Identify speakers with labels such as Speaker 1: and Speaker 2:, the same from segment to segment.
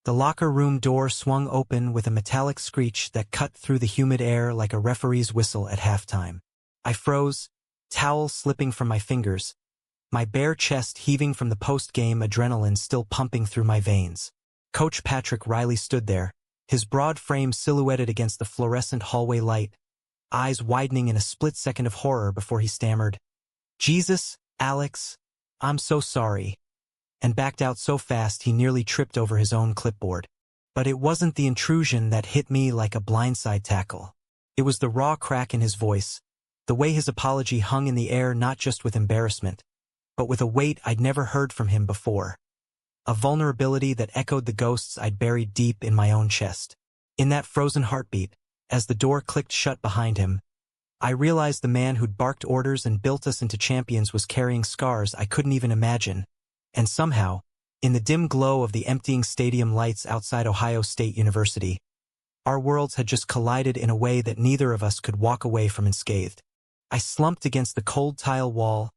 Speaker 1: The locker room door swung open with a metallic screech that cut through the humid air like a referee's whistle at halftime. I froze, towel slipping from my fingers, my bare chest heaving from the post-game adrenaline still pumping through my veins. Coach Patrick Riley stood there, his broad frame silhouetted against the fluorescent hallway light, eyes widening in a split second of horror before he stammered, "Jesus, Alex, I'm so sorry," and backed out so fast he nearly tripped over his own clipboard. But it wasn't the intrusion that hit me like a blindside tackle. It was the raw crack in his voice, the way his apology hung in the air not just with embarrassment, but with a weight I'd never heard from him before. A vulnerability that echoed the ghosts I'd buried deep in my own chest. In that frozen heartbeat, as the door clicked shut behind him, I realized the man who'd barked orders and built us into champions was carrying scars I couldn't even imagine. And somehow, in the dim glow of the emptying stadium lights outside Ohio State University, our worlds had just collided in a way that neither of us could walk away from unscathed. I slumped against the cold tile wall,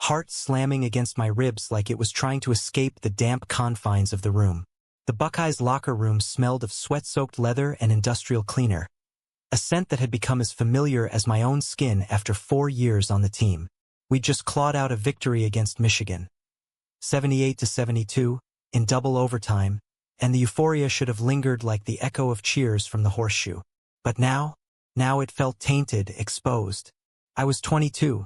Speaker 1: heart slamming against my ribs like it was trying to escape the damp confines of the room. The Buckeyes' locker room smelled of sweat-soaked leather and industrial cleaner, a scent that had become as familiar as my own skin after 4 years on the team. We'd just clawed out a victory against Michigan, 78-72, in double overtime, and the euphoria should have lingered like the echo of cheers from the horseshoe. But now it felt tainted, exposed. I was 22,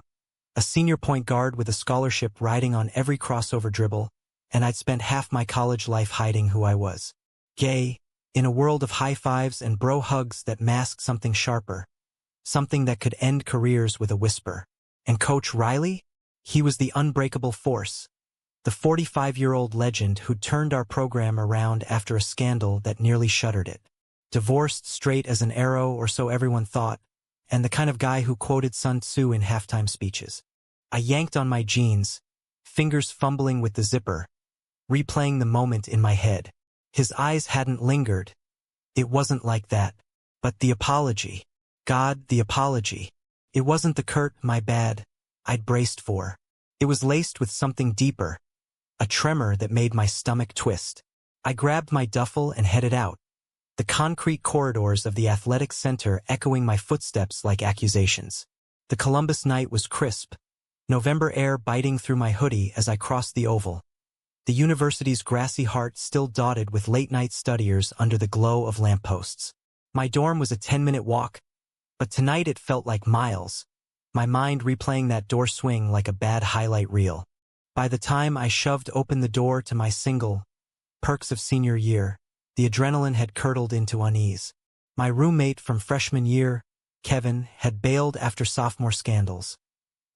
Speaker 1: a senior point guard with a scholarship riding on every crossover dribble, and I'd spent half my college life hiding who I was. Gay, in a world of high fives and bro hugs that masked something sharper, something that could end careers with a whisper. And Coach Riley? He was the unbreakable force, the 45-year-old legend who turned our program around after a scandal that nearly shuttered it. Divorced straight as an arrow, or so everyone thought, and the kind of guy who quoted Sun Tzu in halftime speeches. I yanked on my jeans, fingers fumbling with the zipper, replaying the moment in my head. His eyes hadn't lingered. It wasn't like that. But the apology. God, the apology. It wasn't the curt, "my bad," I'd braced for. It was laced with something deeper, a tremor that made my stomach twist. I grabbed my duffel and headed out, the concrete corridors of the athletic center echoing my footsteps like accusations. The Columbus night was crisp, November air biting through my hoodie as I crossed the oval, the university's grassy heart still dotted with late-night studiers under the glow of lampposts. My dorm was a 10-minute walk, but tonight it felt like miles, my mind replaying that door swing like a bad highlight reel. By the time I shoved open the door to my single, perks of senior year, the adrenaline had curdled into unease. My roommate from freshman year, Kevin, had bailed after sophomore scandals,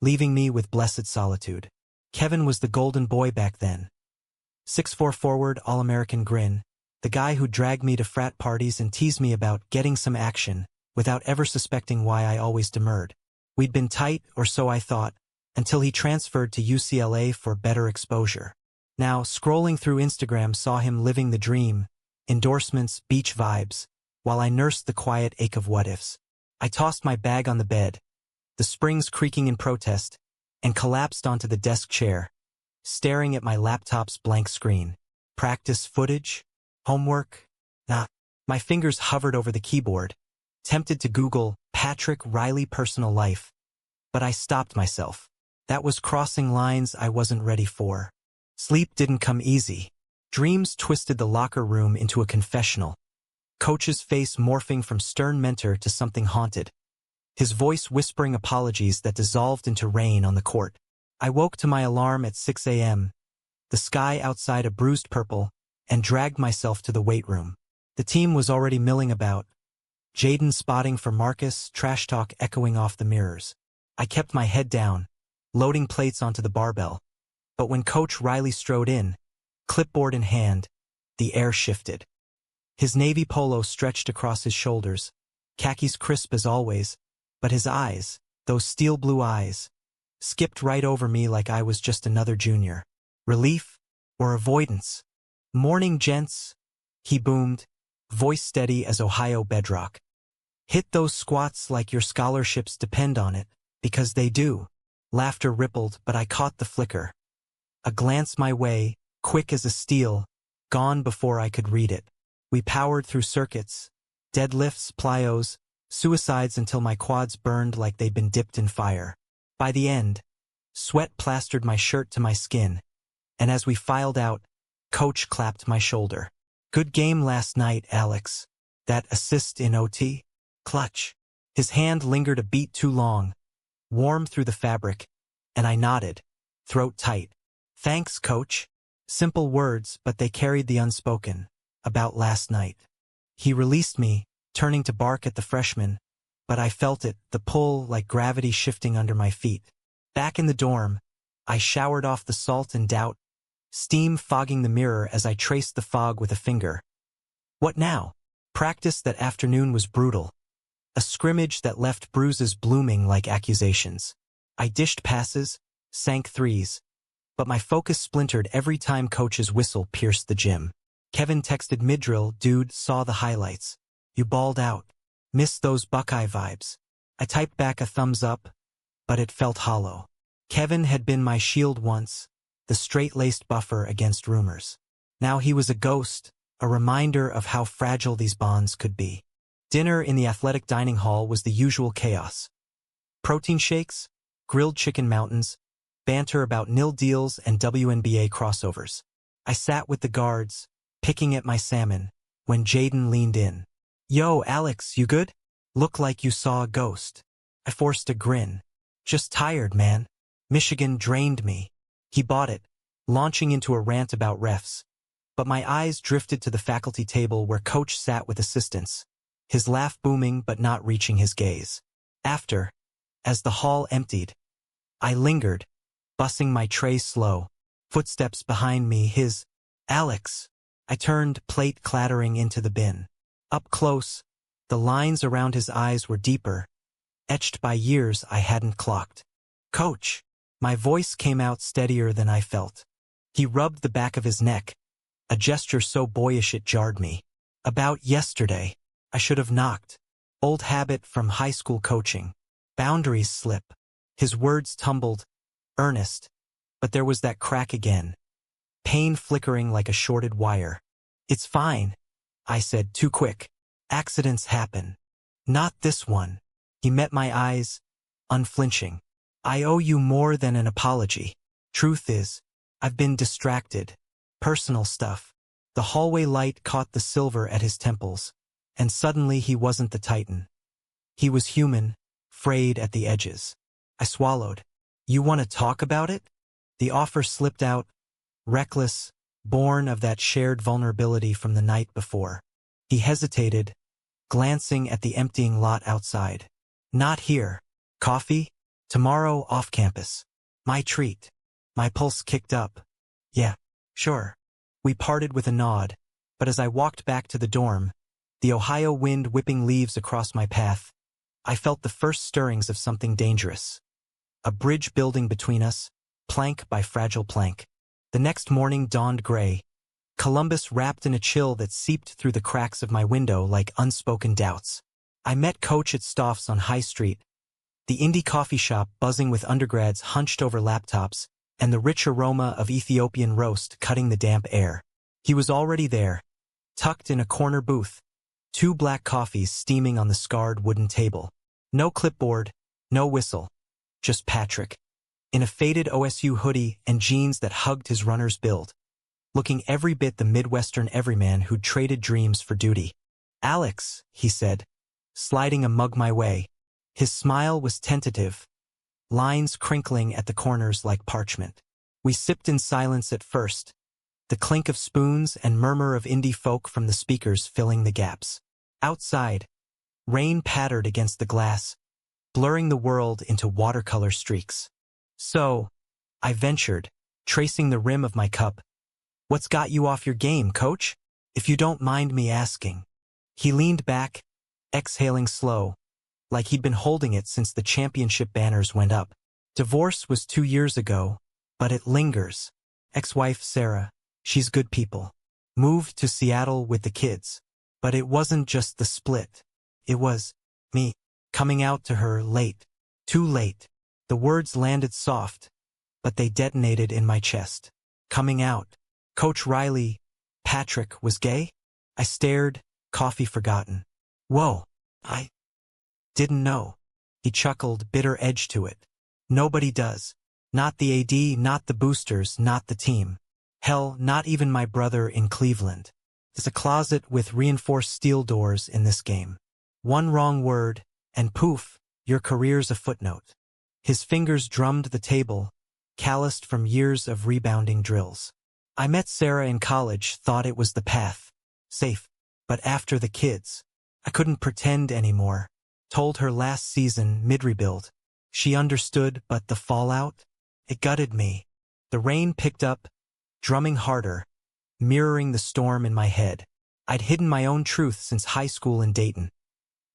Speaker 1: leaving me with blessed solitude. Kevin was the golden boy back then. 6'4" forward, all-American grin, the guy who dragged me to frat parties and teased me about getting some action, without ever suspecting why I always demurred. We'd been tight, or so I thought, until he transferred to UCLA for better exposure. Now, scrolling through Instagram saw him living the dream, endorsements, beach vibes, while I nursed the quiet ache of what-ifs. I tossed my bag on the bed, the springs creaking in protest, and collapsed onto the desk chair, staring at my laptop's blank screen. Practice footage? Homework? Nah. My fingers hovered over the keyboard, tempted to Google Patrick Riley personal life, but I stopped myself. That was crossing lines I wasn't ready for. Sleep didn't come easy. Dreams twisted the locker room into a confessional, Coach's face morphing from stern mentor to something haunted, his voice whispering apologies that dissolved into rain on the court. I woke to my alarm at 6 a.m., the sky outside a bruised purple, and dragged myself to the weight room. The team was already milling about, Jaden spotting for Marcus, trash talk echoing off the mirrors. I kept my head down, loading plates onto the barbell. But when Coach Riley strode in, clipboard in hand, the air shifted. His navy polo stretched across his shoulders, khakis crisp as always, but his eyes, those steel blue eyes, skipped right over me like I was just another junior. Relief or avoidance? "Morning, gents," he boomed, voice steady as Ohio bedrock. "Hit those squats like your scholarships depend on it, because they do." Laughter rippled, but I caught the flicker. A glance my way, quick as a steel, gone before I could read it. We powered through circuits, deadlifts, plyos, suicides until my quads burned like they'd been dipped in fire. By the end, sweat plastered my shirt to my skin, and as we filed out, Coach clapped my shoulder. Good game last night, Alex. That assist in OT? Clutch. His hand lingered a beat too long, warm through the fabric, and I nodded, throat tight. Thanks, Coach. Simple words, but they carried the unspoken. About last night. He released me, turning to bark at the freshman, but I felt it, the pull like gravity shifting under my feet. Back in the dorm, I showered off the salt and doubt, steam fogging the mirror as I traced the fog with a finger. What now? Practice that afternoon was brutal. A scrimmage that left bruises blooming like accusations. I dished passes, sank threes, but my focus splintered every time Coach's whistle pierced the gym. Kevin texted mid-drill, dude, saw the highlights. You balled out. Missed those Buckeye vibes. I typed back a thumbs up, but it felt hollow. Kevin had been my shield once, the straight-laced buffer against rumors. Now he was a ghost, a reminder of how fragile these bonds could be. Dinner in the athletic dining hall was the usual chaos. Protein shakes, grilled chicken mountains, banter about nil deals and WNBA crossovers. I sat with the guards, picking at my salmon, when Jaden leaned in. Yo, Alex, you good? Look like you saw a ghost. I forced a grin. Just tired, man. Michigan drained me. He bought it, launching into a rant about refs. But my eyes drifted to the faculty table where Coach sat with assistants, his laugh booming but not reaching his gaze. After, as the hall emptied, I lingered, bussing my tray slow, footsteps behind me, his, Alex. I turned, plate clattering into the bin. Up close, the lines around his eyes were deeper, etched by years I hadn't clocked. Coach. My voice came out steadier than I felt. He rubbed the back of his neck, a gesture so boyish it jarred me. About yesterday, I should have knocked. Old habit from high school coaching. Boundaries slip. His words tumbled, earnest, but there was that crack again. Pain flickering like a shorted wire. It's fine, I said, too quick. Accidents happen. Not this one. He met my eyes, unflinching. I owe you more than an apology. Truth is, I've been distracted. Personal stuff. The hallway light caught the silver at his temples, and suddenly he wasn't the titan. He was human, frayed at the edges. I swallowed. You want to talk about it? The offer slipped out, reckless, born of that shared vulnerability from the night before. He hesitated, glancing at the emptying lot outside. Not here. Coffee? Tomorrow off campus. My treat. My pulse kicked up. Yeah, sure. We parted with a nod, but as I walked back to the dorm, the Ohio wind whipping leaves across my path, I felt the first stirrings of something dangerous. A bridge building between us, plank by fragile plank. The next morning dawned gray, Columbus wrapped in a chill that seeped through the cracks of my window like unspoken doubts. I met Coach at Stoff's on High Street, the indie coffee shop buzzing with undergrads hunched over laptops, and the rich aroma of Ethiopian roast cutting the damp air. He was already there, tucked in a corner booth, 2 black coffees steaming on the scarred wooden table. No clipboard, no whistle, just Patrick, in a faded OSU hoodie and jeans that hugged his runner's build, looking every bit the Midwestern everyman who'd traded dreams for duty. Alex, he said, sliding a mug my way. His smile was tentative, lines crinkling at the corners like parchment. We sipped in silence at first, the clink of spoons and murmur of indie folk from the speakers filling the gaps. Outside, rain pattered against the glass, blurring the world into watercolor streaks. So, I ventured, tracing the rim of my cup. What's got you off your game, Coach? If you don't mind me asking. He leaned back, exhaling slow, like he'd been holding it since the championship banners went up. Divorce was 2 years ago, but it lingers. Ex-wife Sarah, she's good people. Moved to Seattle with the kids. But it wasn't just the split. It was me coming out to her late. Too late. The words landed soft, but they detonated in my chest. Coming out. Coach Riley, Patrick was gay? I stared, coffee forgotten. Whoa, I didn't know. He chuckled, bitter edge to it. Nobody does. Not the AD, not the boosters, not the team. Hell, not even my brother in Cleveland. There's a closet with reinforced steel doors in this game. One wrong word, and poof, your career's a footnote. His fingers drummed the table, calloused from years of rebounding drills. I met Sarah in college, thought it was the path. Safe. But after the kids, I couldn't pretend anymore. Told her last season, mid-rebuild. She understood, but the fallout? It gutted me. The rain picked up, drumming harder, mirroring the storm in my head. I'd hidden my own truth since high school in Dayton.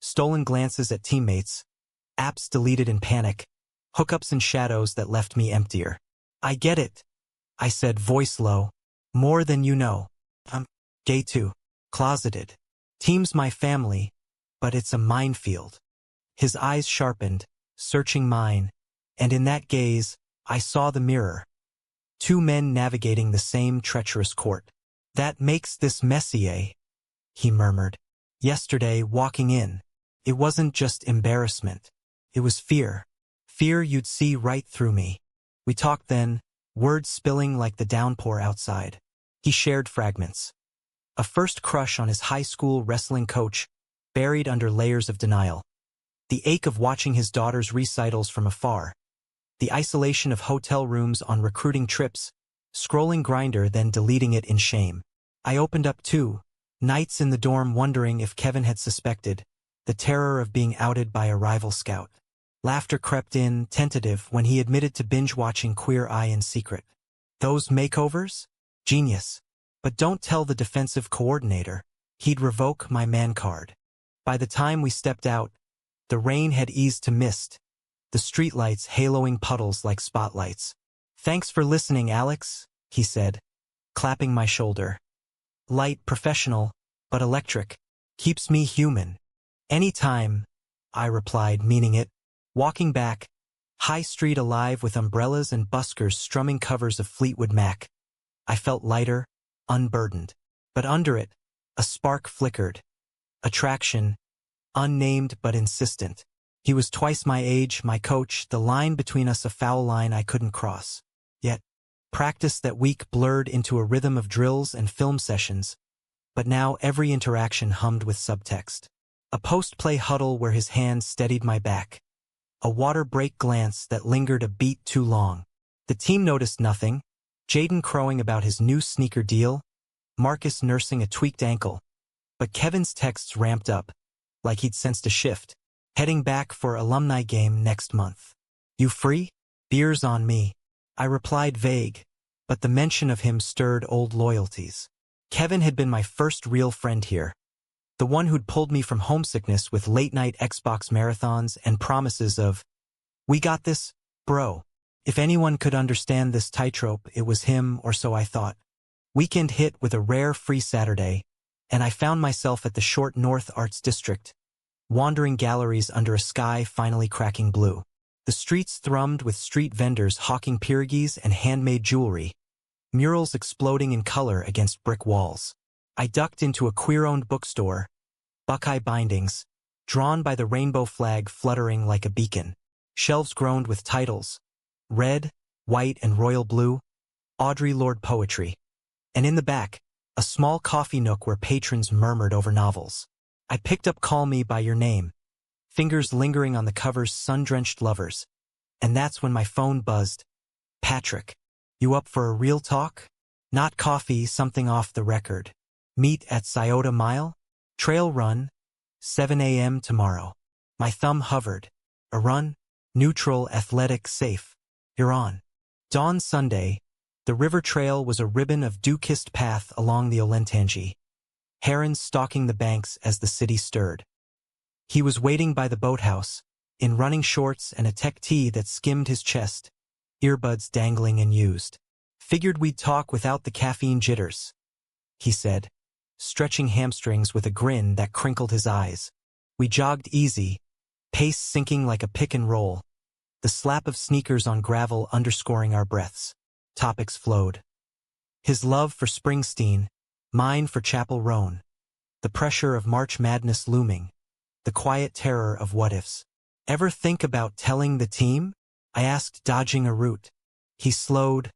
Speaker 1: Stolen glances at teammates, apps deleted in panic, hookups in shadows that left me emptier. I get it, I said, voice low. More than you know. I'm gay too. Closeted. Team's my family, but it's a minefield. His eyes sharpened, searching mine, and in that gaze, I saw the mirror. Two men navigating the same treacherous court. That makes this messy, eh? He murmured. Yesterday, walking in, it wasn't just embarrassment. It was fear. Fear you'd see right through me. We talked then, words spilling like the downpour outside. He shared fragments. A first crush on his high school wrestling coach, buried under layers of denial. The ache of watching his daughter's recitals from afar. The isolation of hotel rooms on recruiting trips, scrolling Grindr then deleting it in shame. I opened up too, nights in the dorm wondering if Kevin had suspected, the terror of being outed by a rival scout. Laughter crept in, tentative, when he admitted to binge-watching Queer Eye in secret. Those makeovers? Genius. But don't tell the defensive coordinator. He'd revoke my man card. By the time we stepped out, the rain had eased to mist, the streetlights haloing puddles like spotlights. Thanks for listening, Alex, he said, clapping my shoulder. Light, professional, but electric. Keeps me human. Anytime, I replied, meaning it. Walking back, High Street alive with umbrellas and buskers strumming covers of Fleetwood Mac. I felt lighter, unburdened. But under it, a spark flickered. Attraction, unnamed but insistent. He was twice my age, my coach, the line between us a foul line I couldn't cross. Yet, practice that week blurred into a rhythm of drills and film sessions, but now every interaction hummed with subtext. A post-play huddle where his hand steadied my back. A water break glance that lingered a beat too long. The team noticed nothing. Jaden crowing about his new sneaker deal, Marcus nursing a tweaked ankle. But Kevin's texts ramped up, like he'd sensed a shift. Heading back for alumni game next month. You free? Beers on me. I replied vague, but the mention of him stirred old loyalties. Kevin had been my first real friend here. The one who'd pulled me from homesickness with late-night Xbox marathons and promises of, "We got this, bro." If anyone could understand this tightrope, it was him, or so I thought. Weekend hit with a rare free Saturday, and I found myself at the short North Arts District, wandering galleries under a sky finally cracking blue. The streets thrummed with street vendors hawking pierogies and handmade jewelry, murals exploding in color against brick walls. I ducked into a queer-owned bookstore, Buckeye bindings, drawn by the rainbow flag fluttering like a beacon. Shelves groaned with titles, red, white, and royal blue, Audre Lorde poetry. And in the back, a small coffee nook where patrons murmured over novels. I picked up Call Me by Your Name, fingers lingering on the cover's sun-drenched lovers. And that's when my phone buzzed. Patrick, you up for a real talk? Not coffee, something off the record. Meet at Scioto Mile? Trail run, 7 a.m. tomorrow. My thumb hovered. A run? Neutral, athletic, safe. You're on. Dawn Sunday, the river trail was a ribbon of dew-kissed path along the Olentangy. Herons stalking the banks as the city stirred. He was waiting by the boathouse, in running shorts and a tech tee that skimmed his chest, earbuds dangling and used. Figured we'd talk without the caffeine jitters, he said, stretching hamstrings with a grin that crinkled his eyes. We jogged easy, pace sinking like a pick and roll, the slap of sneakers on gravel underscoring our breaths. Topics flowed. His love for Springsteen, Mine for Chapel Roan. The pressure of March Madness looming. The quiet terror of what-ifs. Ever think about telling the team? I asked, dodging a route. He slowed,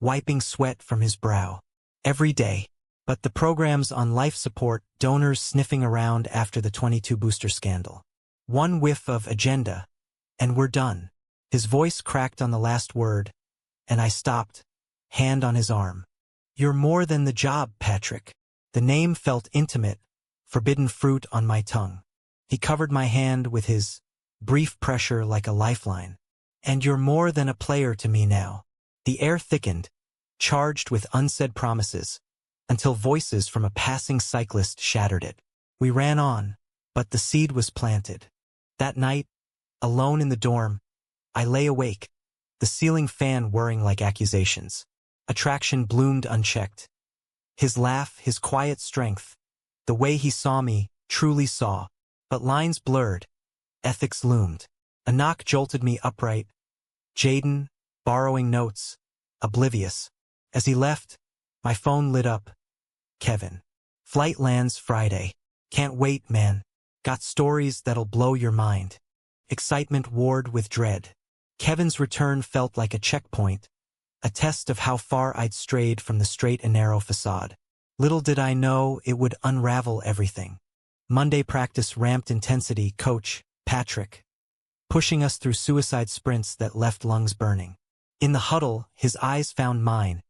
Speaker 1: wiping sweat from his brow. Every day. But the program's on life support, donors sniffing around after the 22 booster scandal. One whiff of agenda, and we're done. His voice cracked on the last word, and I stopped, hand on his arm. You're more than the job, Patrick. The name felt intimate, forbidden fruit on my tongue. He covered my hand with his brief pressure like a lifeline. And you're more than a player to me now. The air thickened, charged with unsaid promises, until voices from a passing cyclist shattered it. We ran on, but the seed was planted. That night, alone in the dorm, I lay awake, the ceiling fan whirring like accusations. Attraction bloomed unchecked. His laugh, his quiet strength, the way he saw me, truly saw. But lines blurred, ethics loomed. A knock jolted me upright. Jaden, borrowing notes, oblivious. As he left, my phone lit up. Kevin. Flight lands Friday. Can't wait, man. Got stories that'll blow your mind. Excitement warred with dread. Kevin's return felt like a checkpoint, a test of how far I'd strayed from the straight and narrow facade. Little did I know it would unravel everything. Monday practice ramped intensity, Coach Patrick, pushing us through suicide sprints that left lungs burning. In the huddle, his eyes found mine,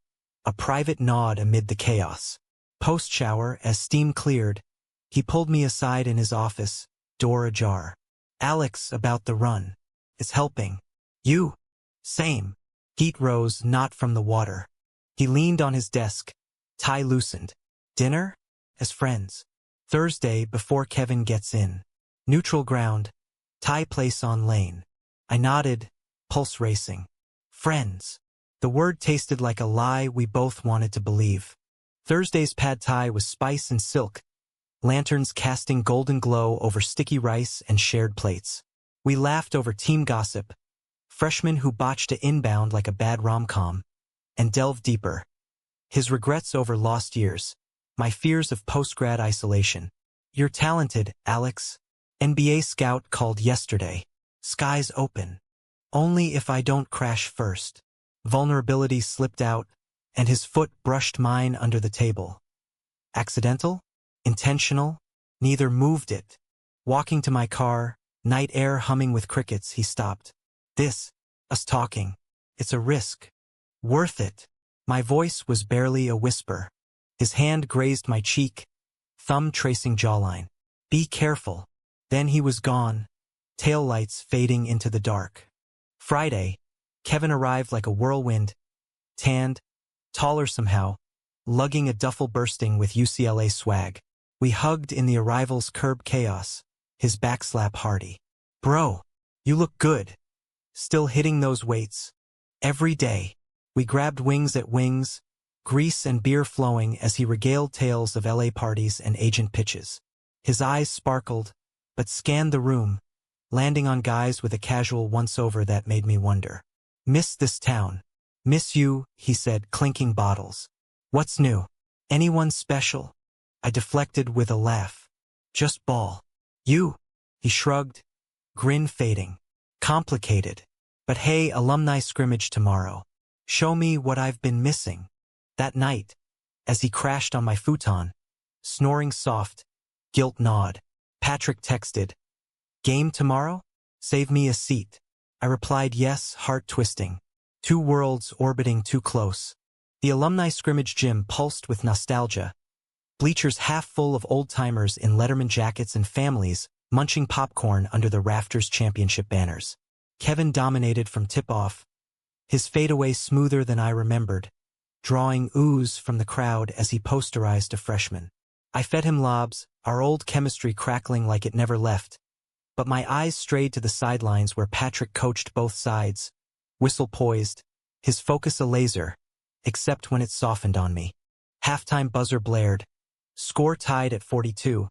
Speaker 1: a private nod amid the chaos. Post-shower, as steam cleared, he pulled me aside in his office, door ajar. Alex, about the run. It's helping. You? Same. Heat rose, not from the water. He leaned on his desk, tie loosened. Dinner? As friends. Thursday, before Kevin gets in. Neutral ground. Tie place on lane. I nodded, pulse racing. Friends. The word tasted like a lie we both wanted to believe. Thursday's pad thai was spice and silk, lanterns casting golden glow over sticky rice and shared plates. We laughed over team gossip, freshmen who botched a inbound like a bad rom-com, and delved deeper. His regrets over lost years, my fears of post-grad isolation. You're talented, Alex. NBA scout called yesterday. Skies open. Only if I don't crash first. Vulnerability slipped out, and his foot brushed mine under the table. Accidental? Intentional? Neither moved it. Walking to my car, night air humming with crickets, he stopped. Us talking. It's a risk. Worth it. My voice was barely a whisper. His hand grazed my cheek, thumb tracing jawline. Be careful. Then he was gone, taillights fading into the dark. Friday, Kevin arrived like a whirlwind, tanned, taller somehow, lugging a duffel bursting with UCLA swag. We hugged in the arrival's curb chaos, his backslap hearty. Bro, you look good. Still hitting those weights. Every day. We grabbed wings at wings, grease and beer flowing as he regaled tales of LA parties and agent pitches. His eyes sparkled, but scanned the room, landing on guys with a casual once-over that made me wonder. Miss this town. Miss you, he said, clinking bottles. What's new? Anyone special? I deflected with a laugh. Just ball. You? He shrugged, grin fading. Complicated. But hey, alumni scrimmage tomorrow. Show me what I've been missing. That night, as he crashed on my futon, snoring soft, guilt gnawed, Patrick texted, Game tomorrow? Save me a seat. I replied yes, heart twisting. Two worlds orbiting too close. The alumni scrimmage gym pulsed with nostalgia. Bleachers half full of old-timers in Letterman jackets and families munching popcorn under the Rafters championship banners. Kevin dominated from tip-off, his fadeaway smoother than I remembered, drawing ooze from the crowd as he posterized a freshman. I fed him lobs, our old chemistry crackling like it never left, but my eyes strayed to the sidelines where Patrick coached both sides, whistle poised, his focus a laser, except when it softened on me. Halftime buzzer blared, score tied at 42,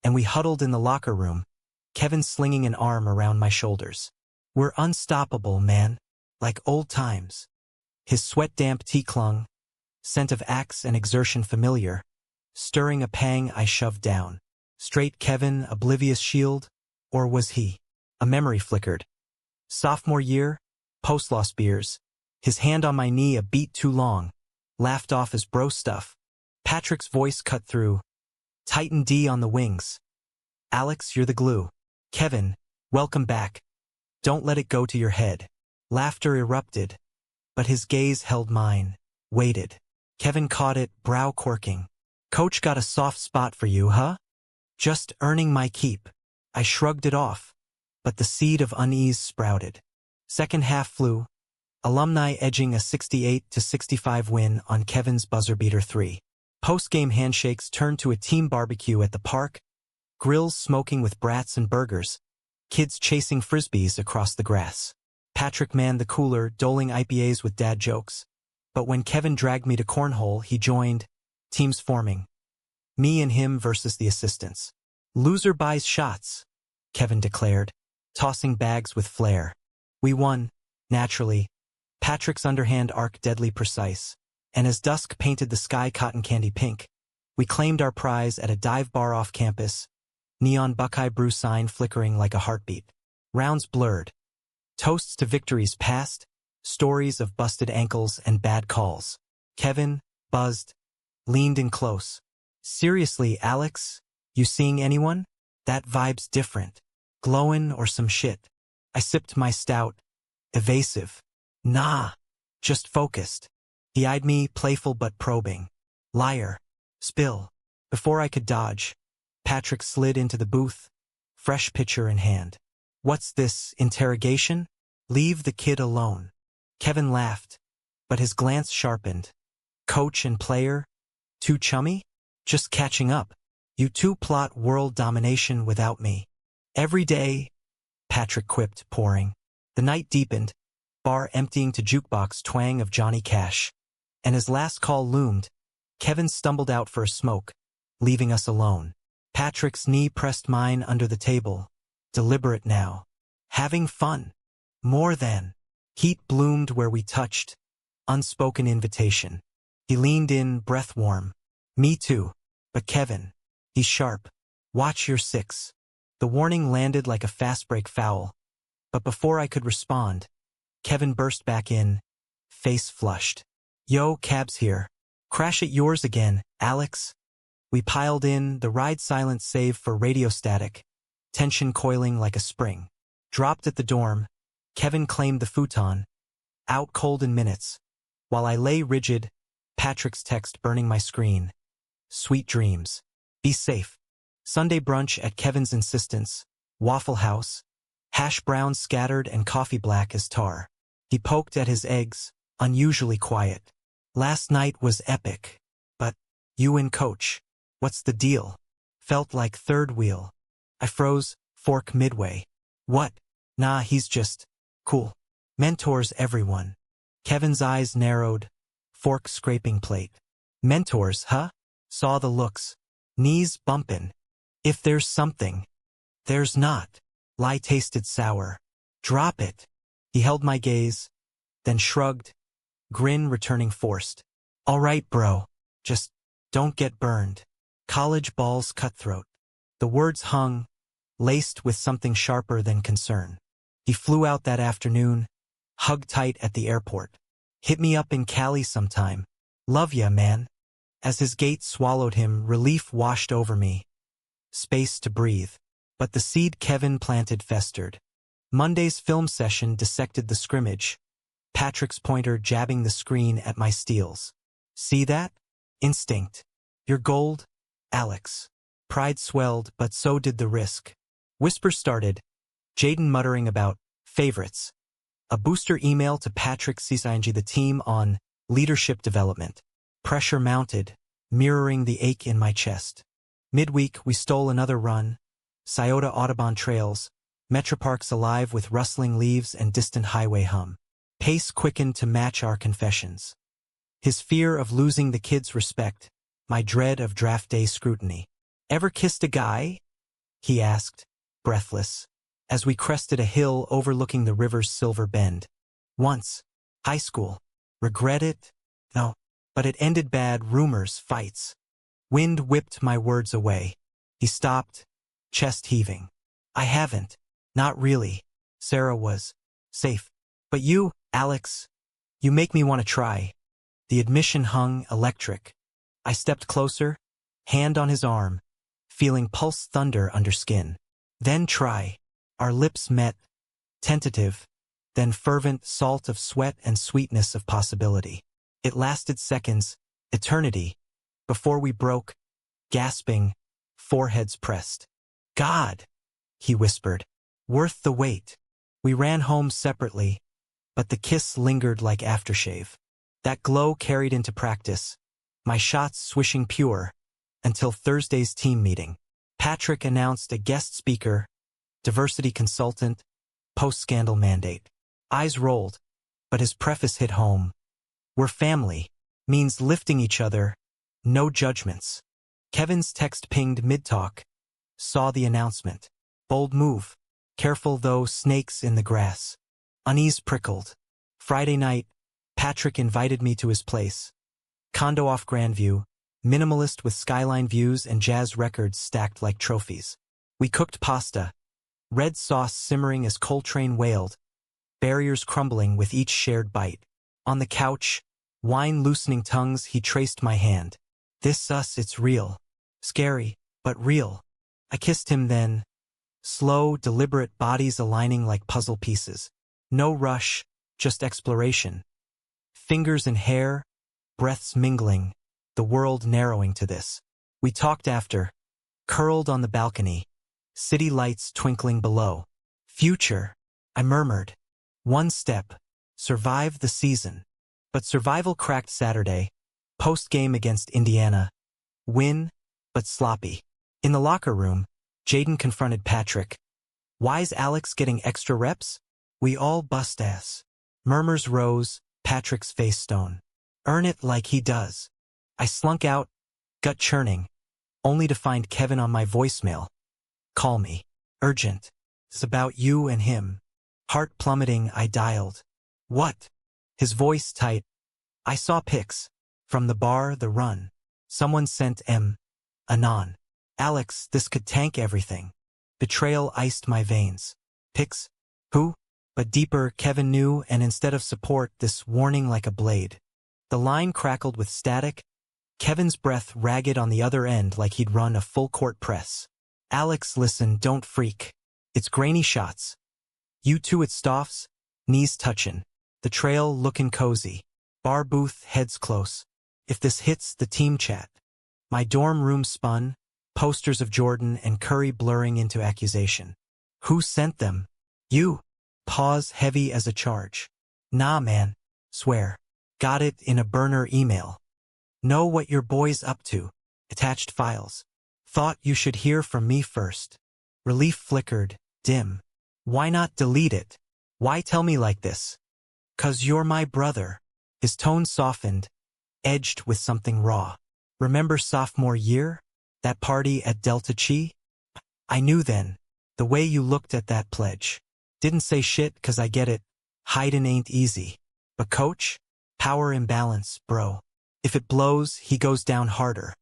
Speaker 1: and we huddled in the locker room, Kevin slinging an arm around my shoulders. We're unstoppable, man, like old times. His sweat-damp tee clung, scent of axe and exertion familiar, Stirring a pang I shoved down. Straight Kevin, oblivious shield? Or was he? A memory flickered. Sophomore year, post-law beers. His hand on my knee a beat too long. Laughed off his bro stuff. Patrick's voice cut through. Tighten D on the wings. Alex, you're the glue. Kevin, welcome back. Don't let it go to your head. Laughter erupted, but his gaze held mine, waited. Kevin caught it, brow quirking. Coach got a soft spot for you, huh? Just earning my keep. I shrugged it off, but the seed of unease sprouted. Second half flew, alumni edging a 68-65 win on Kevin's buzzer-beater 3. Post-game handshakes turned to a team barbecue at the park, grills smoking with brats and burgers, kids chasing frisbees across the grass. Patrick manned the cooler, doling IPAs with dad jokes. But when Kevin dragged me to cornhole, he joined, teams forming. Me and him versus the assistants. Loser buys shots, Kevin declared, tossing bags with flair. We won, naturally. Patrick's underhand arc deadly precise. And as dusk painted the sky cotton candy pink, we claimed our prize at a dive bar off campus, neon Buckeye Brew sign flickering like a heartbeat. Rounds blurred. Toasts to victories past, stories of busted ankles and bad calls. Kevin, buzzed, leaned in close. Seriously, Alex, you seeing anyone? That vibe's different. Glowin' or some shit. I sipped my stout. Evasive. Nah. Just focused. He eyed me, playful but probing. Liar. Spill. Before I could dodge, Patrick slid into the booth, fresh pitcher in hand. What's this, interrogation? Leave the kid alone. Kevin laughed, but his glance sharpened. Coach and player? Too chummy? Just catching up. You two plot world domination without me. Every day, Patrick quipped, pouring. The night deepened, bar emptying to jukebox twang of Johnny Cash. And as last call loomed, Kevin stumbled out for a smoke, leaving us alone. Patrick's knee pressed mine under the table. Deliberate now. Having fun. More than. Heat bloomed where we touched. Unspoken invitation. He leaned in, breath warm. Me too. But Kevin. He's sharp. Watch your six. The warning landed like a fast break foul. But before I could respond, Kevin burst back in, face flushed. Yo, cab's here. Crash at yours again, Alex. We piled in, the ride silent save for radio static, tension coiling like a spring. Dropped at the dorm, Kevin claimed the futon, out cold in minutes. While I lay rigid, Patrick's text burning my screen. Sweet dreams. Be safe. Sunday brunch at Kevin's insistence, Waffle House, hash browns scattered and coffee black as tar. He poked at his eggs, unusually quiet. Last night was epic. But, you and coach, what's the deal? Felt like third wheel. I froze, fork midway. What? Nah, he's just cool. Mentors everyone. Kevin's eyes narrowed, fork scraping plate. Mentors, huh? Saw the looks. Knees bumpin'. If there's something, there's not. Lie tasted sour. Drop it. He held my gaze, then shrugged, grin returning forced. All right, bro. Just don't get burned. College ball's cutthroat. The words hung, laced with something sharper than concern. He flew out that afternoon, hugged tight at the airport. Hit me up in Cali sometime. Love ya, man. As his gait swallowed him, relief washed over me. Space to breathe. But the seed Kevin planted festered. Monday's film session dissected the scrimmage, Patrick's pointer jabbing the screen at my steals. See that? Instinct. Your gold, Alex. Pride swelled, but so did the risk. Whispers started, Jaden muttering about favorites. A booster email to Patrick CCING the team on leadership development. Pressure mounted, mirroring the ache in my chest. Midweek, we stole another run. Scioto Audubon trails, Metroparks alive with rustling leaves and distant highway hum. Pace quickened to match our confessions. His fear of losing the kids' respect, my dread of draft day scrutiny. Ever kissed a guy? He asked, breathless, as we crested a hill overlooking the river's silver bend. Once. High school. Regret it? No. But it ended bad, rumors, fights. Wind whipped my words away. He stopped, chest heaving. I haven't. Not really. Sarah was safe. But you, Alex, you make me want to try. The admission hung electric. I stepped closer, hand on his arm, feeling pulse thunder under skin. Then try. Our lips met, tentative, then fervent salt of sweat and sweetness of possibility. It lasted seconds, eternity, before we broke, gasping, foreheads pressed. God, he whispered, worth the wait. We ran home separately, but the kiss lingered like aftershave. That glow carried into practice, my shots swishing pure, until Thursday's team meeting. Patrick announced a guest speaker, diversity consultant, post-scandal mandate. Eyes rolled, but his preface hit home. We're family, means lifting each other, no judgments. Kevin's text pinged mid-talk, saw the announcement. Bold move, careful though, snakes in the grass. Unease prickled. Friday night, Patrick invited me to his place. Condo off Grandview, minimalist with skyline views and jazz records stacked like trophies. We cooked pasta, red sauce simmering as Coltrane wailed, barriers crumbling with each shared bite. On the couch, wine loosening tongues, he traced my hand. This us, it's real. Scary, but real. I kissed him then. Slow, deliberate bodies aligning like puzzle pieces. No rush, just exploration. Fingers in hair, breaths mingling, the world narrowing to this. We talked after, curled on the balcony, city lights twinkling below. Future, I murmured. One step, survive the season. But survival cracked Saturday, post-game against Indiana. Win, but sloppy. In the locker room, Jaden confronted Patrick. Why's Alex getting extra reps? We all bust ass. Murmurs rose, Patrick's face stone. Earn it like he does. I slunk out, gut churning, only to find Kevin on my voicemail. Call me. Urgent. It's about you and him. Heart plummeting, I dialed. What? His voice tight. I saw pics. From the bar, the run. Someone sent Anon. Alex, this could tank everything. Betrayal iced my veins. Pics? Who? But deeper, Kevin knew, and instead of support, this warning like a blade. The line crackled with static, Kevin's breath ragged on the other end like he'd run a full-court press. Alex, listen, don't freak. It's grainy shots. You two at Stoff's, knees touchin'. The trail lookin' cozy. Bar booth, heads close. If this hits, the team chat. My dorm room spun, posters of Jordan and Curry blurring into accusation. Who sent them? You. Pause heavy as a charge. Nah, man. Swear. Got it in a burner email. Know what your boy's up to. Attached files. Thought you should hear from me first. Relief flickered, dim. Why not delete it? Why tell me like this? 'Cause you're my brother. His tone softened, edged with something raw. Remember sophomore year? That party at Delta Chi? I knew then. The way you looked at that pledge. Didn't say shit 'cause I get it. Hidin' ain't easy. But coach? Power imbalance, bro. If it blows, he goes down harder.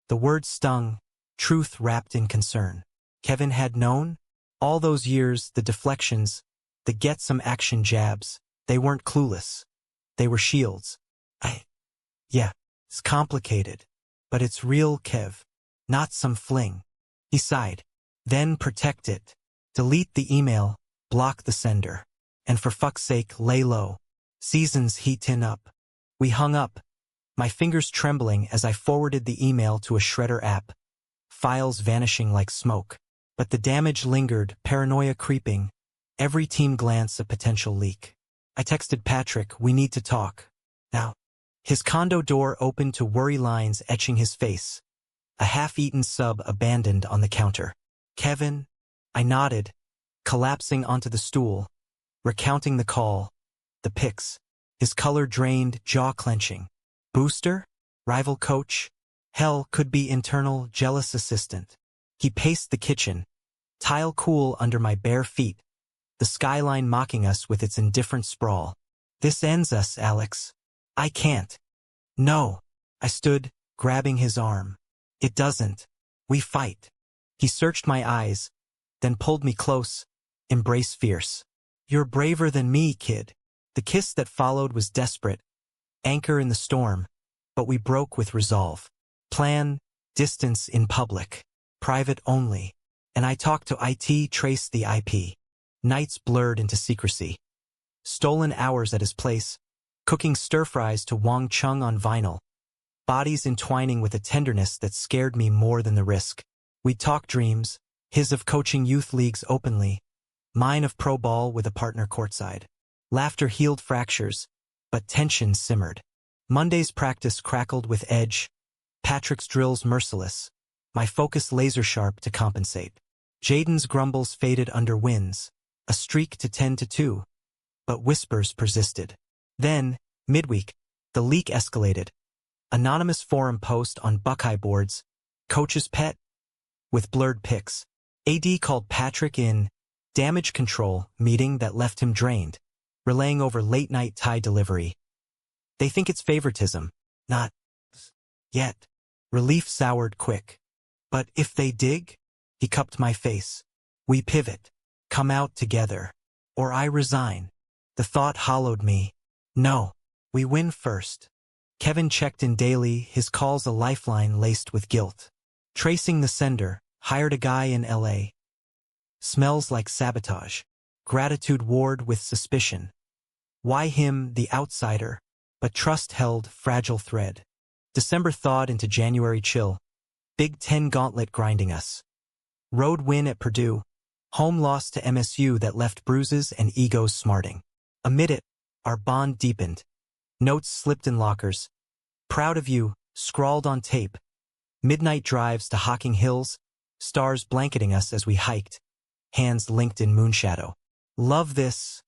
Speaker 1: The word stung, truth wrapped in concern. Kevin had known? All those years, the deflections, the get some action jabs, they weren't clueless. They were shields. Yeah, it's complicated. But it's real, Kev. Not some fling. He sighed. Then protect it. Delete the email, block the sender. And for fuck's sake, lay low. Seasons heatin' up. We hung up, my fingers trembling as I forwarded the email to a shredder app. Files vanishing like smoke. But the damage lingered, paranoia creeping. Every team glance a potential leak. I texted Patrick, we need to talk. Now. His condo door opened to worry lines etching his face. A half-eaten sub abandoned on the counter. Kevin? I nodded, collapsing onto the stool, recounting the call, the pics. His color drained, jaw clenching. Booster? Rival coach? Hell, could be internal, jealous assistant. He paced the kitchen, tile cool under my bare feet, the skyline mocking us with its indifferent sprawl. This ends us, Alex. I can't. No. I stood, grabbing his arm. It doesn't. We fight. He searched my eyes, then pulled me close, embrace fierce. You're braver than me, kid. The kiss that followed was desperate, anchor in the storm, but we broke with resolve. Plan, distance in public, private only, and I talked to IT, traced the IP. Nights blurred into secrecy. Stolen hours at his place, cooking stir-fries to Wang Chung on vinyl, bodies entwining with a tenderness that scared me more than the risk. We'd talk dreams, his of coaching youth leagues openly, mine of pro ball with a partner courtside. Laughter healed fractures, but tension simmered. Monday's practice crackled with edge, Patrick's drills merciless, my focus laser-sharp to compensate. Jaden's grumbles faded under winds, a streak to 10-2, but whispers persisted. Then, midweek, the leak escalated. Anonymous forum post on Buckeye boards, coach's pet, with blurred pics. AD called Patrick in damage control meeting that left him drained, relaying over late-night Thai delivery. They think it's favoritism, not yet. Relief soured quick. But if they dig, he cupped my face. We pivot, come out together, or I resign. The thought hollowed me. No, we win first. Kevin checked in daily, his calls a lifeline laced with guilt. Tracing the sender, hired a guy in LA. Smells like sabotage. Gratitude warred with suspicion. Why him, the outsider? But trust held fragile thread. December thawed into January chill. Big Ten gauntlet grinding us. Road win at Purdue. Home loss to MSU that left bruises and egos smarting. Amid it, our bond deepened. Notes slipped in lockers. Proud of you, scrawled on tape. Midnight drives to Hocking Hills, stars blanketing us as we hiked, hands linked in moonshadow. Love this,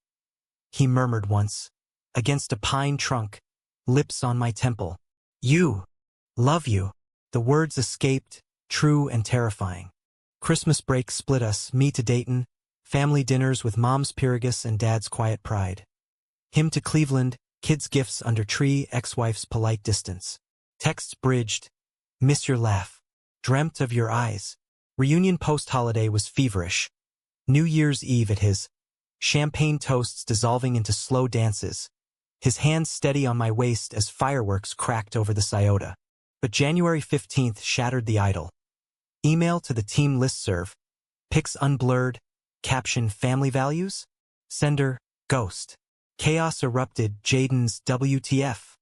Speaker 1: he murmured once, against a pine trunk, lips on my temple. You, love you. The words escaped, true and terrifying. Christmas break split us, me to Dayton, family dinners with mom's Pyrrhus and dad's quiet pride. Him to Cleveland, kids' gifts under tree, ex-wife's polite distance. Texts bridged, miss your laugh, dreamt of your eyes. Reunion post-holiday was feverish. New Year's Eve at his, champagne toasts dissolving into slow dances, his hands steady on my waist as fireworks cracked over the Scioto. But January 15th shattered the idol. Email to the team listserv, pics unblurred, caption family values, sender, ghost. Chaos erupted, Jaden's WTF.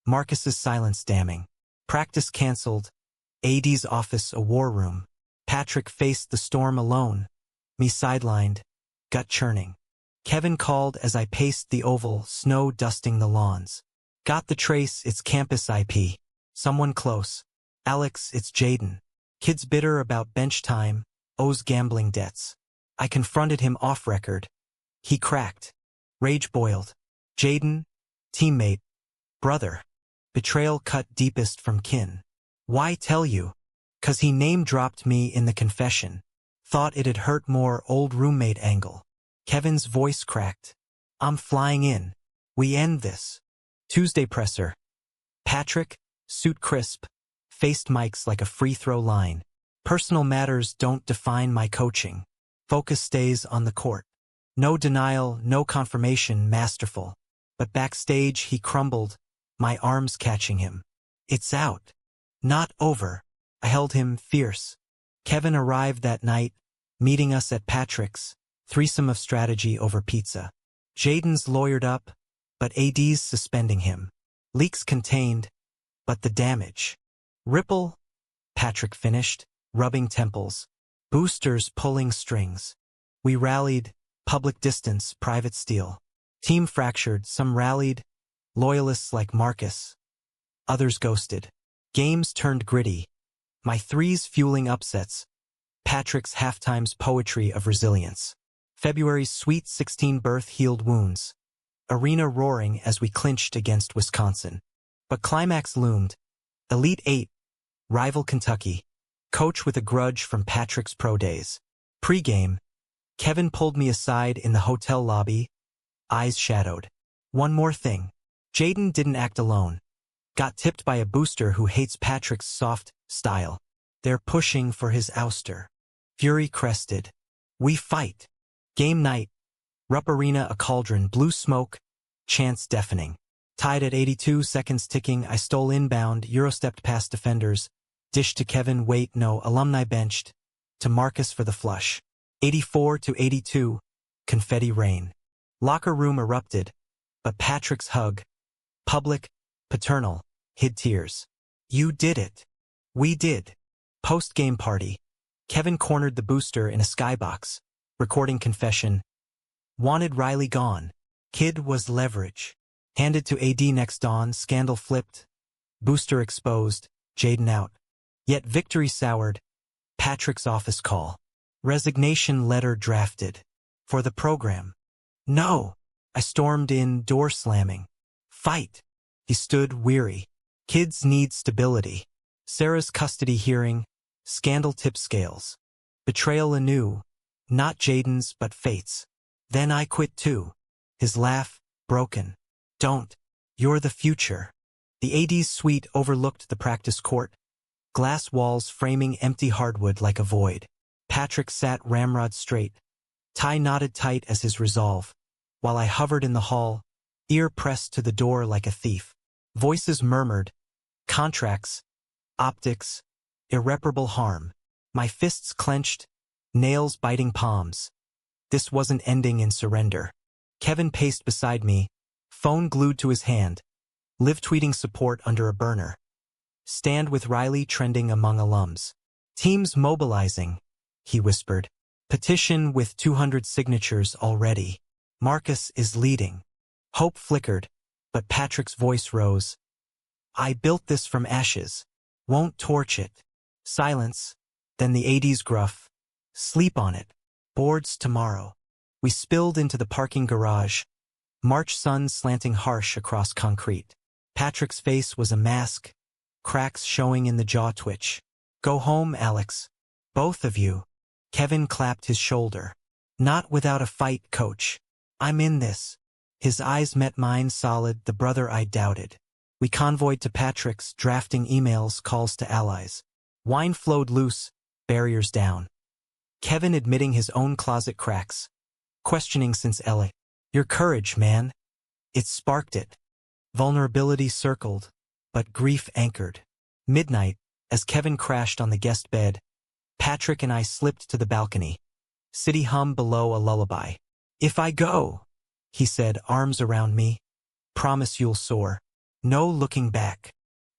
Speaker 1: Marcus's silence damning. Practice cancelled, AD's office a war room. Patrick faced the storm alone, me sidelined, gut churning. Kevin called as I paced the oval, snow dusting the lawns. Got the trace, it's campus IP. Someone close. Alex, it's Jaden. Kids bitter about bench time, owes gambling debts. I confronted him off record. He cracked. Rage boiled. Jaden, teammate, brother. Betrayal cut deepest from kin. Why tell you? 'Cause he name-dropped me in the confession. Thought it'd hurt more, old roommate angle. Kevin's voice cracked. I'm flying in. We end this. Tuesday presser. Patrick, suit crisp, faced mics like a free-throw line. Personal matters don't define my coaching. Focus stays on the court. No denial, no confirmation, masterful. But backstage he crumbled, my arms catching him. It's out. Not over. I held him fierce. Kevin arrived that night, meeting us at Patrick's, threesome of strategy over pizza. Jaden's lawyered up, but AD's suspending him. Leaks contained, but the damage. Ripple, Patrick finished, rubbing temples. Boosters pulling strings. We rallied, public distance, private steel. Team fractured, some rallied, loyalists like Marcus. Others ghosted. Games turned gritty. My threes fueling upsets. Patrick's halftime's poetry of resilience. February's Sweet 16 birth healed wounds. Arena roaring as we clinched against Wisconsin. But climax loomed. Elite Eight. Rival Kentucky. Coach with a grudge from Patrick's pro days. Pre-game. Kevin pulled me aside in the hotel lobby. Eyes shadowed. One more thing. Jaden didn't act alone. Got tipped by a booster who hates Patrick's soft style. They're pushing for his ouster. Fury crested. We fight. Game night. Rupp Arena a cauldron, blue smoke, chants deafening. Tied at 82 seconds ticking, I stole inbound, Eurostepped past defenders. Dish to Kevin, wait, no, alumni benched. To Marcus for the flush. 84 to 82, confetti rain. Locker room erupted, but Patrick's hug, public, paternal, hid tears. You did it. We did. Post-game party. Kevin cornered the booster in a skybox, recording confession. Wanted Riley gone. Kid was leverage. Handed to AD next dawn, scandal flipped. Booster exposed, Jaden out. Yet victory soured. Patrick's office call. Resignation letter drafted. For the program. No. I stormed in, door slamming. Fight. He stood weary. Kids need stability. Sarah's custody hearing. Scandal tip scales. Betrayal anew. Not Jaden's but Fate's. Then I quit too. His laugh, broken. Don't. You're the future. The AD's suite overlooked the practice court. Glass walls framing empty hardwood like a void. Patrick sat ramrod straight. Tie knotted tight as his resolve. While I hovered in the hall, ear pressed to the door like a thief. Voices murmured. Contracts. Optics. Irreparable harm. My fists clenched. Nails biting palms. This wasn't ending in surrender. Kevin paced beside me. Phone glued to his hand. Live tweeting support under a burner. Stand with Riley trending among alums. Teams mobilizing, he whispered. Petition with 200 signatures already. Marcus is leading. Hope flickered, but Patrick's voice rose. I built this from ashes. Won't torch it. Silence, then the AD's gruff. Sleep on it. Boards tomorrow. We spilled into the parking garage. March sun slanting harsh across concrete. Patrick's face was a mask, cracks showing in the jaw twitch. Go home, Alex. Both of you. Kevin clapped his shoulder. Not without a fight, coach. I'm in this. His eyes met mine solid, the brother I doubted. We convoyed to Patrick's, drafting emails, calls to allies. Wine flowed loose, barriers down. Kevin admitting his own closet cracks. Questioning since LA. Your courage, man. It sparked it. Vulnerability circled, but grief anchored. Midnight, as Kevin crashed on the guest bed, Patrick and I slipped to the balcony. City hum below a lullaby. If I go, he said, arms around me. Promise you'll soar. No looking back.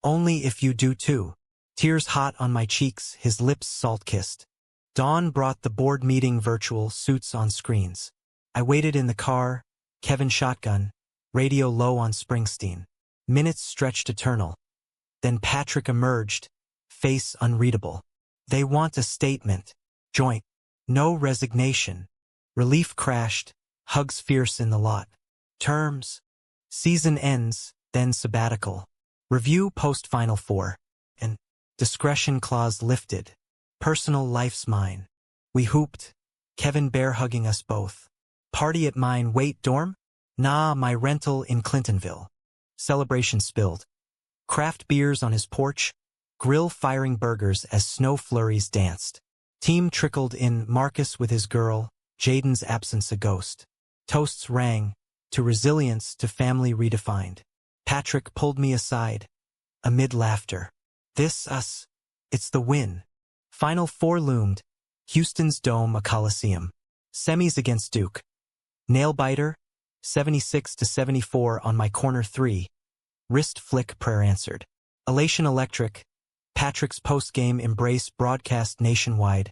Speaker 1: Only if you do too. Tears hot on my cheeks, his lips salt-kissed. Dawn brought the board meeting virtual, suits on screens. I waited in the car, Kevin shotgun, radio low on Springsteen. Minutes stretched eternal. Then Patrick emerged, face unreadable. They want a statement. Joint. No resignation. Relief crashed, hugs fierce in the lot. Terms. Season ends, then sabbatical. Review post-Final Four. And discretion clause lifted. Personal life's mine. We hooped. Kevin bear hugging us both. Party at mine, wait, dorm? Nah, my rental in Clintonville. Celebration spilled. Craft beers on his porch. Grill firing burgers as snow flurries danced. Team trickled in, Marcus with his girl, Jaden's absence a ghost. Toasts rang, to resilience, to family redefined. Patrick pulled me aside, amid laughter. This us. It's the win. Final Four loomed. Houston's dome a coliseum. Semis against Duke. Nail-biter, 76-74 on my corner three. Wrist flick, prayer answered. Elation electric. Patrick's post-game embrace broadcast nationwide.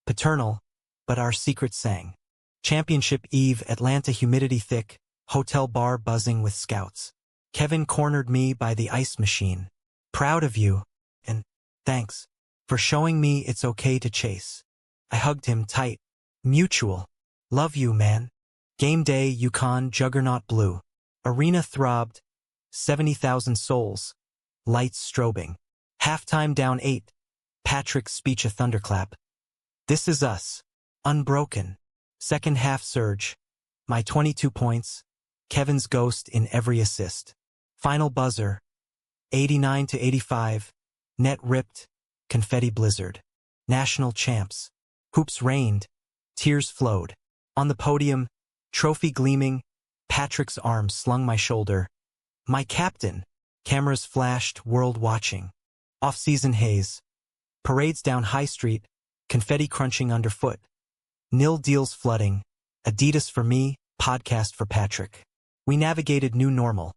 Speaker 1: Paternal, but our secret sang. Championship Eve, Atlanta humidity thick, hotel bar buzzing with scouts. Kevin cornered me by the ice machine. Proud of you, and thanks for showing me it's okay to chase. I hugged him tight. Mutual. Love you, man. Game day, Yukon juggernaut blue. Arena throbbed. 70,000 souls. Lights strobing. Halftime down 8. Patrick's speech a thunderclap. This is us. Unbroken. Second half surge. My 22 points. Kevin's ghost in every assist. Final buzzer. 89-85. Net ripped. confetti blizzard. National champs. Hoops rained. Tears flowed. On the podium, trophy gleaming, Patrick's arm slung my shoulder. My captain. Cameras flashed, world watching. Off-season haze. Parades down High Street, confetti crunching underfoot. Nil deals flooding. Adidas for me, podcast for Patrick. We navigated new normal.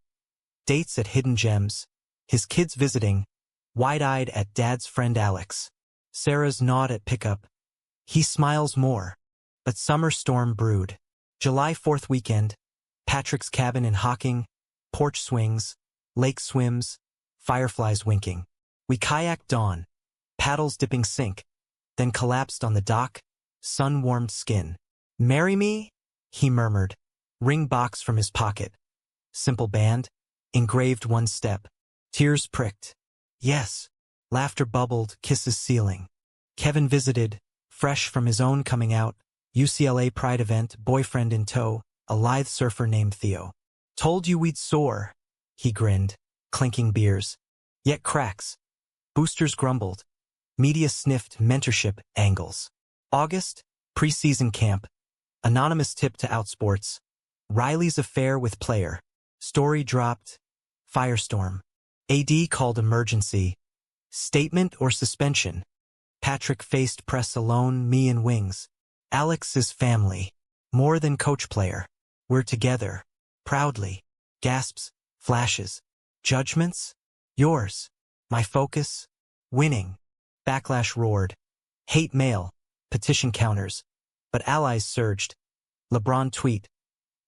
Speaker 1: Dates at Hidden Gems. His kids visiting. Wide-eyed at Dad's friend Alex. Sarah's nod at pickup. He smiles more. But summer storm brewed. July 4th weekend. Patrick's cabin in Hocking. Porch swings. Lake swims. Fireflies winking. We kayaked dawn. Paddles dipping sink. Then collapsed on the dock. Sun-warmed skin. "Marry me?" he murmured. Ring box from his pocket. Simple band. Engraved one step. Tears pricked. Yes. Laughter bubbled, kisses ceiling. Kevin visited, fresh from his own coming out. UCLA Pride event, boyfriend in tow, a lithe surfer named Theo. Told you we'd soar, he grinned, clinking beers. Yet cracks. Boosters grumbled. Media sniffed mentorship angles. August, preseason camp. Anonymous tip to Outsports. Riley's affair with player. Story dropped. Firestorm. AD called emergency. Statement or suspension. Patrick faced press alone, me in wings. Alex is family. More than coach player. We're together. Proudly. Gasps. Flashes. Judgments? Yours. My focus? Winning. Backlash roared. Hate mail. Petition counters. But allies surged. LeBron tweet.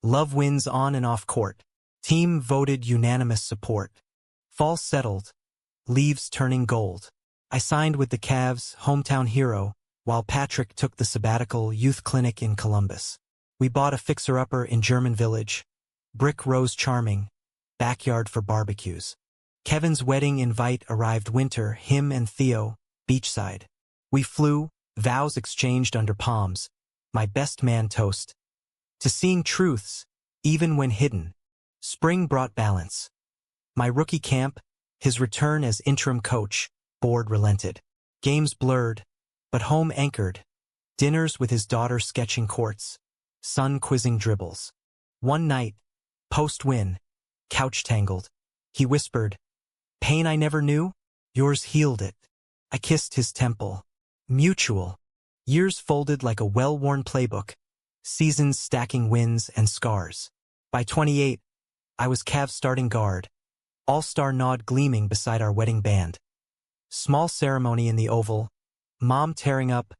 Speaker 1: Love wins on and off court. Team voted unanimous support. Fall settled. Leaves turning gold. I signed with the Cavs, hometown hero, while Patrick took the sabbatical youth clinic in Columbus. We bought a fixer-upper in German Village. Brick rose charming. Backyard for barbecues. Kevin's wedding invite arrived winter, him and Theo, beachside. We flew, vows exchanged under palms. My best man toast. To seeing truths, even when hidden. Spring brought balance. My rookie camp, his return as interim coach, board relented. Games blurred, but home anchored. Dinners with his daughter sketching courts. Son quizzing dribbles. One night, post-win, couch tangled. He whispered, pain I never knew? Yours healed it. I kissed his temple. Mutual. Years folded like a well-worn playbook. Seasons stacking wins and scars. By 28, I was Cavs starting guard. All-star nod gleaming beside our wedding band. Small ceremony in the Oval. Mom tearing up.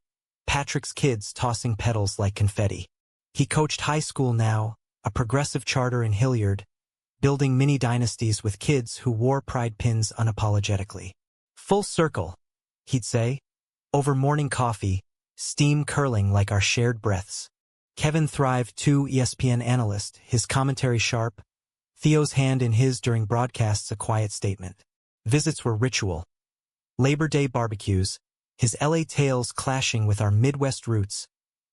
Speaker 1: Patrick's kids tossing petals like confetti. He coached high school now, a progressive charter in Hilliard, building mini dynasties with kids who wore pride pins unapologetically. Full circle, he'd say, over morning coffee, steam curling like our shared breaths. Kevin thrived too, ESPN analyst, his commentary sharp, Theo's hand in his during broadcasts a quiet statement. Visits were ritual. Labor Day barbecues, his LA tales clashing with our Midwest roots,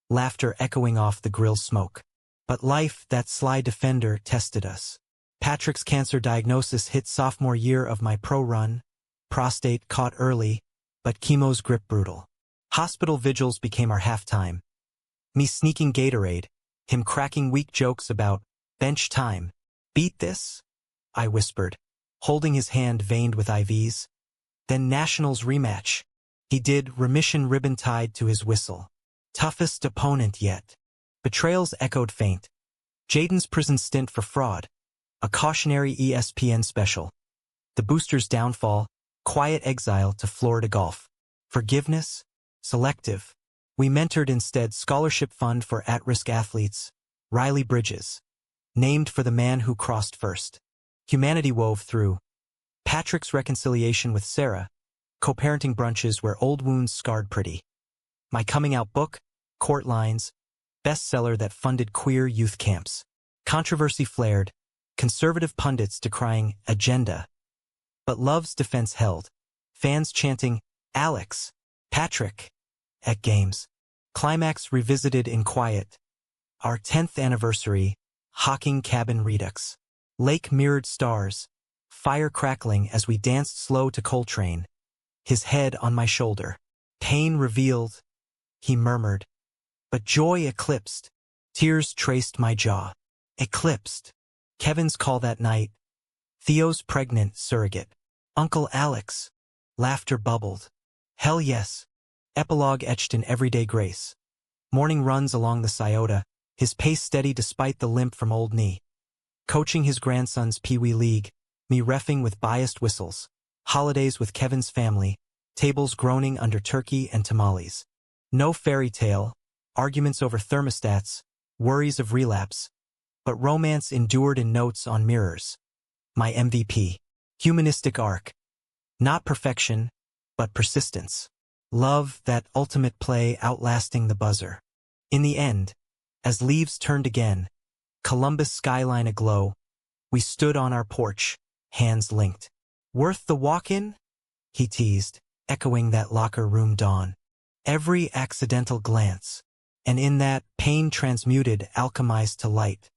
Speaker 1: laughter echoing off the grill smoke. But life, that sly defender, tested us. Patrick's cancer diagnosis hit sophomore year of my pro run. Prostate caught early, but chemo's grip brutal. Hospital vigils became our halftime. Me sneaking Gatorade, him cracking weak jokes about bench time. Beat this? I whispered, holding his hand veined with IVs. Then Nationals rematch. He did, remission ribbon tied to his whistle. Toughest opponent yet. Betrayals echoed faint. Jaden's prison stint for fraud. A cautionary ESPN special. The Boosters' downfall, quiet exile to Florida golf. Forgiveness? Selective. We mentored instead scholarship fund for at-risk athletes. Riley Bridges. Named for the man who crossed first. Humanity wove through. Patrick's reconciliation with Sarah. Co-parenting brunches where old wounds scarred pretty. My coming out book, Court Lines, bestseller that funded queer youth camps. Controversy flared, conservative pundits decrying agenda. But love's defense held. Fans chanting, Alex, Patrick, at games. Climax revisited in quiet. Our 10th anniversary, Hocking Cabin Redux. Lake mirrored stars. Fire crackling as we danced slow to Coltrane. his head on my shoulder. Pain revealed, he murmured, but joy eclipsed. Tears traced my jaw. Eclipsed. Kevin's call that night. Theo's pregnant surrogate. Uncle Alex. Laughter bubbled. Hell yes. Epilogue etched in everyday grace. Morning runs along the Scioto, his pace steady despite the limp from old knee. Coaching his grandson's Pee-wee League, me reffing with biased whistles. Holidays with Kevin's family, tables groaning under turkey and tamales. No fairy tale, arguments over thermostats, worries of relapse, but romance endured in notes on mirrors. My MVP. Humanistic arc. Not perfection, but persistence. Love, that ultimate play outlasting the buzzer. In the end, as leaves turned again, Columbus skyline aglow, we stood on our porch, hands linked. Worth the walk-in? He teased, echoing that locker room dawn. Every accidental glance, and in that, pain transmuted, alchemized to light.